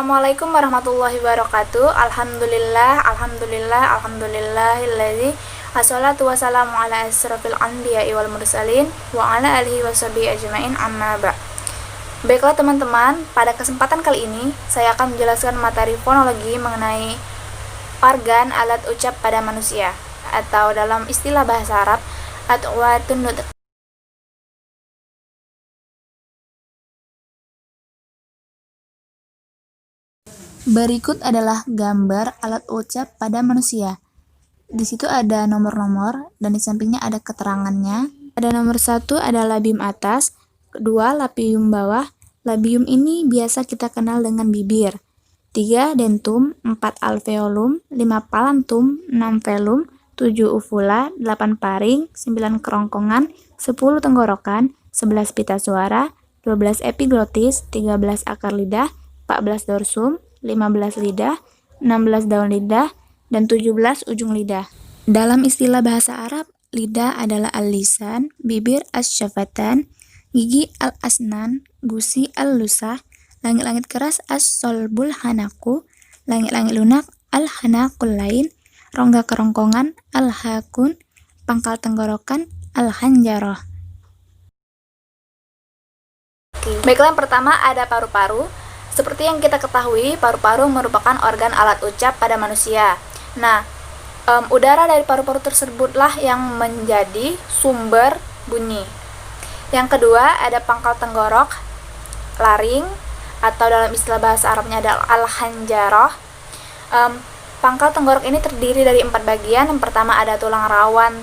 Assalamualaikum warahmatullahi wabarakatuh. Alhamdulillahilladzi wassalatu wassalamu ala asyrofil anbiya'i wal mursalin wa ala alihi washabihi ajmain amma ba'd. Baiklah teman-teman, pada kesempatan kali ini saya akan menjelaskan materi fonologi mengenai organ alat ucap pada manusia, atau dalam istilah bahasa Arab adwatun nutq. Berikut adalah gambar alat ucap pada manusia. Di situ ada nomor-nomor dan di sampingnya ada keterangannya. Ada nomor 1 ada labium atas, 2 labium bawah. Labium ini biasa kita kenal dengan bibir. 3 dentum, 4 alveolum, 5 palantum, 6 velum, 7 uvula, 8 paring, 9 kerongkongan, 10 tenggorokan, 11 pita suara, 12 epiglotis, 13 akar lidah, 14 dorsum, 15 lidah, 16 daun lidah, dan 17 ujung lidah. Dalam istilah bahasa Arab, lidah adalah al-lisan, bibir as-syafatan, gigi al-asnan, gusi al-lusah, langit-langit keras as-solbul hanaku, langit-langit lunak al-hanakul lain, rongga kerongkongan al-hakun, pangkal tenggorokan al-hanjaroh. Baiklah, yang pertama ada paru-paru. Seperti yang kita ketahui, paru-paru merupakan organ alat ucap pada manusia. Nah, udara dari paru-paru tersebutlah yang menjadi sumber bunyi. Yang kedua, ada pangkal tenggorok, laring, atau dalam istilah bahasa Arabnya ada al-hanjaroh. Pangkal tenggorok ini terdiri dari 4 bagian. Yang pertama ada tulang rawan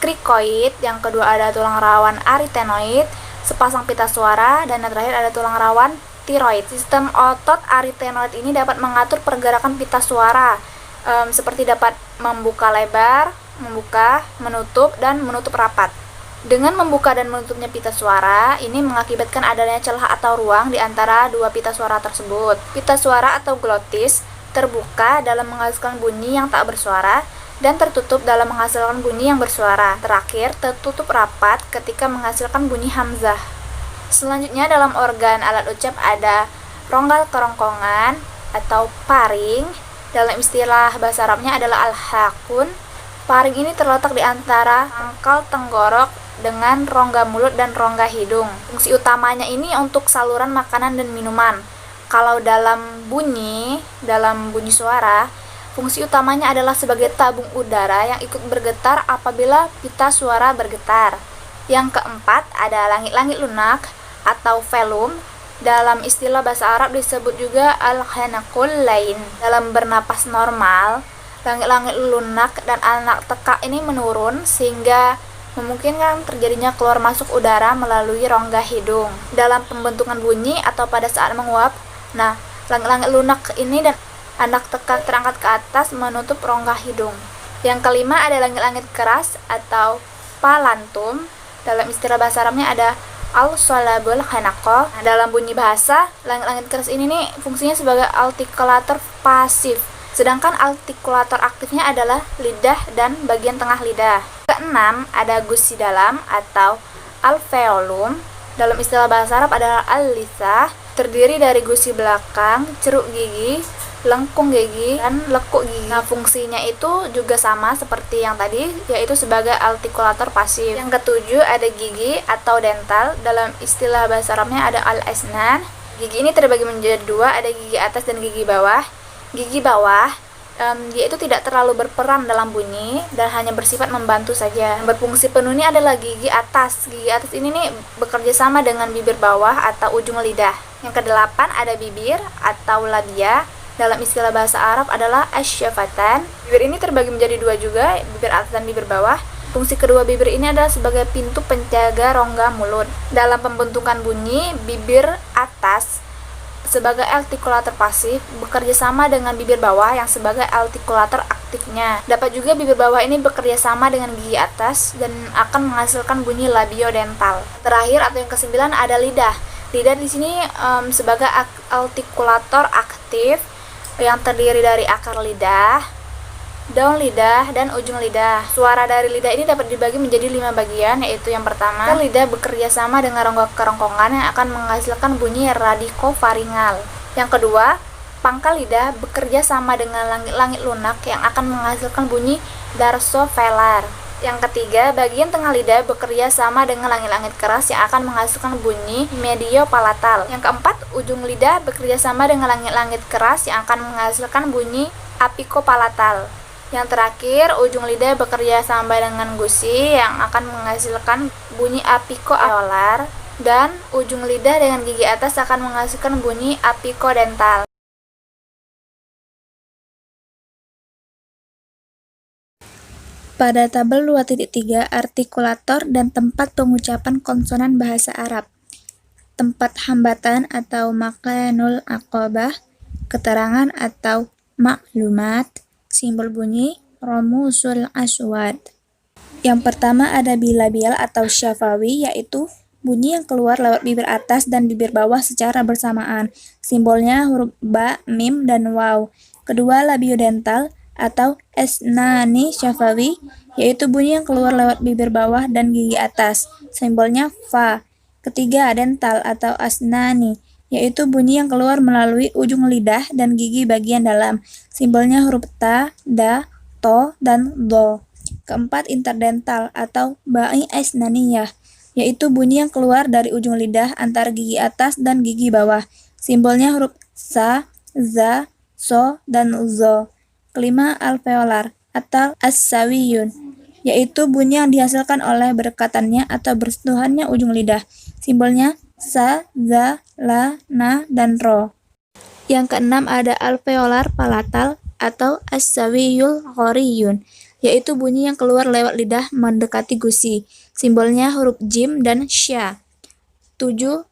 krikoid, yang kedua ada tulang rawan arytenoid, sepasang pita suara, dan yang terakhir ada tulang rawan tiroid. Sistem otot arytenoid ini dapat mengatur pergerakan pita suara, seperti dapat membuka lebar, membuka, menutup, dan menutup rapat. Dengan membuka dan menutupnya pita suara, ini mengakibatkan adanya celah atau ruang di antara dua pita suara tersebut. Pita suara atau glotis terbuka dalam menghasilkan bunyi yang tak bersuara dan tertutup dalam menghasilkan bunyi yang bersuara. Terakhir, tertutup rapat ketika menghasilkan bunyi hamzah. Selanjutnya dalam organ alat ucap ada rongga kerongkongan atau paring. Dalam istilah bahasa Arabnya adalah al-hakun. Paring ini terletak di antara pangkal tenggorok dengan rongga mulut dan rongga hidung. Fungsi utamanya ini untuk saluran makanan dan minuman. Kalau dalam bunyi suara, fungsi utamanya adalah sebagai tabung udara yang ikut bergetar apabila pita suara bergetar. Yang keempat ada langit-langit lunak atau velum. Dalam istilah bahasa Arab disebut juga al-hanakul lain. Dalam bernapas normal, langit-langit lunak dan anak tekak ini menurun sehingga memungkinkan terjadinya keluar masuk udara melalui rongga hidung. Dalam pembentukan bunyi atau pada saat menguap, nah, langit-langit lunak ini dan anak tekak terangkat ke atas menutup rongga hidung. Yang kelima ada langit-langit keras atau palantum. Dalam istilah bahasa Arabnya ada al-solabul hanaqo. Dalam bunyi bahasa, langit-langit keras ini nih fungsinya sebagai artikulator pasif, sedangkan artikulator aktifnya adalah lidah dan bagian tengah lidah. Keenam, ada gusi dalam atau alveolum. Dalam istilah bahasa Arab adalah al-lisah, terdiri dari gusi belakang, ceruk gigi, lengkung gigi, dan lekuk gigi. Nah, fungsinya itu juga sama seperti yang tadi, yaitu sebagai artikulator pasif. Yang ketujuh ada gigi atau dental. Dalam istilah bahasa Arabnya ada al-asnan. Gigi ini terbagi menjadi 2, ada gigi atas dan gigi bawah. Gigi bawah, dia itu tidak terlalu berperan dalam bunyi dan hanya bersifat membantu saja. Berfungsi penuh ini adalah gigi atas. Gigi atas ini nih bekerja sama dengan bibir bawah atau ujung lidah. Yang kedelapan ada bibir atau labia. Dalam istilah bahasa Arab adalah asyafatan. Bibir ini terbagi menjadi 2 juga, bibir atas dan bibir bawah. Fungsi kedua bibir ini adalah sebagai pintu penjaga rongga mulut. Dalam pembentukan bunyi, bibir atas sebagai artikulator pasif bekerja sama dengan bibir bawah yang sebagai artikulator aktifnya. Dapat juga bibir bawah ini bekerja sama dengan gigi atas dan akan menghasilkan bunyi labiodental. Terakhir atau yang kesembilan ada lidah. Lidah di sini sebagai artikulator aktif yang terdiri dari akar lidah, daun lidah, dan ujung lidah. Suara dari lidah ini dapat dibagi menjadi 5 bagian, yaitu yang pertama, lidah bekerja sama dengan rongga kerongkongan yang akan menghasilkan bunyi radikofaringal. Yang kedua, pangkal lidah bekerja sama dengan langit-langit lunak yang akan menghasilkan bunyi darsovelar. Yang ketiga, bagian tengah lidah bekerja sama dengan langit-langit keras yang akan menghasilkan bunyi mediopalatal. Yang keempat, ujung lidah bekerja sama dengan langit-langit keras yang akan menghasilkan bunyi apikopalatal. Yang terakhir, ujung lidah bekerja sama dengan gusi yang akan menghasilkan bunyi apikoalveolar, dan ujung lidah dengan gigi atas akan menghasilkan bunyi apikodental. Pada tabel 2.3, artikulator dan tempat pengucapan konsonan bahasa Arab. Tempat hambatan atau makanul aqabah, keterangan atau maklumat, simbol bunyi romusul aswad. Yang pertama ada bilabial atau syafawi, yaitu bunyi yang keluar lewat bibir atas dan bibir bawah secara bersamaan. Simbolnya huruf ba, mim, dan waw. Kedua, labiodental atau asnani syafawi, yaitu bunyi yang keluar lewat bibir bawah dan gigi atas. Simbolnya fa. Ketiga, dental atau asnani, yaitu bunyi yang keluar melalui ujung lidah dan gigi bagian dalam. Simbolnya huruf ta, da, to, dan do. Keempat, interdental atau ba'i asnaniyah, yaitu bunyi yang keluar dari ujung lidah antara gigi atas dan gigi bawah. Simbolnya huruf sa, za, so, dan zo. Kelima, alveolar atau as-sawiyun, yaitu bunyi yang dihasilkan oleh berdekatannya atau bersentuhannya ujung lidah. Simbolnya sa, za, la, na, dan ro. Yang keenam ada alveolar palatal atau as-sawiyul qoriyun, yaitu bunyi yang keluar lewat lidah mendekati gusi. Simbolnya huruf jim dan sya. 7.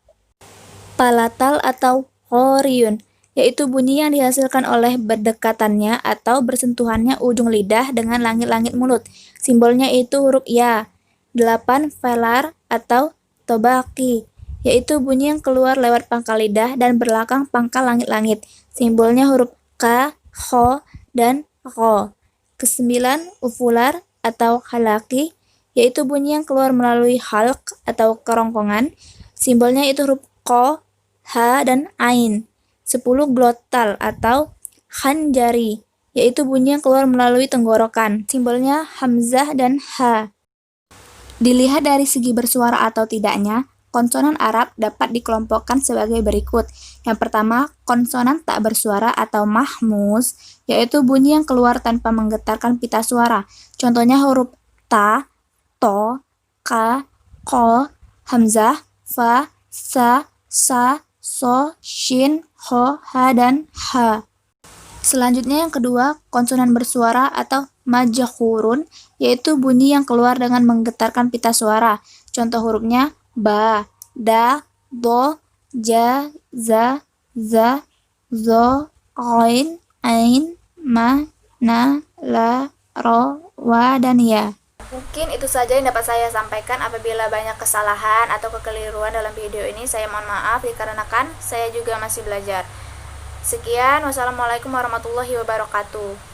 Palatal atau qoriyun, yaitu bunyi yang dihasilkan oleh berdekatannya atau bersentuhannya ujung lidah dengan langit-langit mulut. Simbolnya itu huruf ya. 8. Velar atau tobaki, yaitu bunyi yang keluar lewat pangkal lidah dan belakang pangkal langit-langit. Simbolnya huruf ka, kho, dan ro. Kesembilan, uvular atau halaki, yaitu bunyi yang keluar melalui halq atau kerongkongan. Simbolnya itu huruf ko, ha, dan ain. 10. Glotal atau khanjari, yaitu bunyi yang keluar melalui tenggorokan. Simbolnya hamzah dan ha. Dilihat dari segi bersuara atau tidaknya, konsonan Arab dapat dikelompokkan sebagai berikut. Yang pertama, konsonan tak bersuara atau mahmus, yaitu bunyi yang keluar tanpa menggetarkan pita suara. Contohnya huruf ta, to, ka, ko, hamzah, fa, sa, so, shin, ho, ha, dan ha. Selanjutnya yang kedua, konsonan bersuara atau majhurun, yaitu bunyi yang keluar dengan menggetarkan pita suara. Contoh hurufnya ba, da, do, ja, za, zo, ghain, ain, ma, na, la, ro, wa, dan ya. Mungkin itu saja yang dapat saya sampaikan. Apabila banyak kesalahan atau kekeliruan dalam video ini, saya mohon maaf dikarenakan saya juga masih belajar. Sekian, wassalamualaikum warahmatullahi wabarakatuh.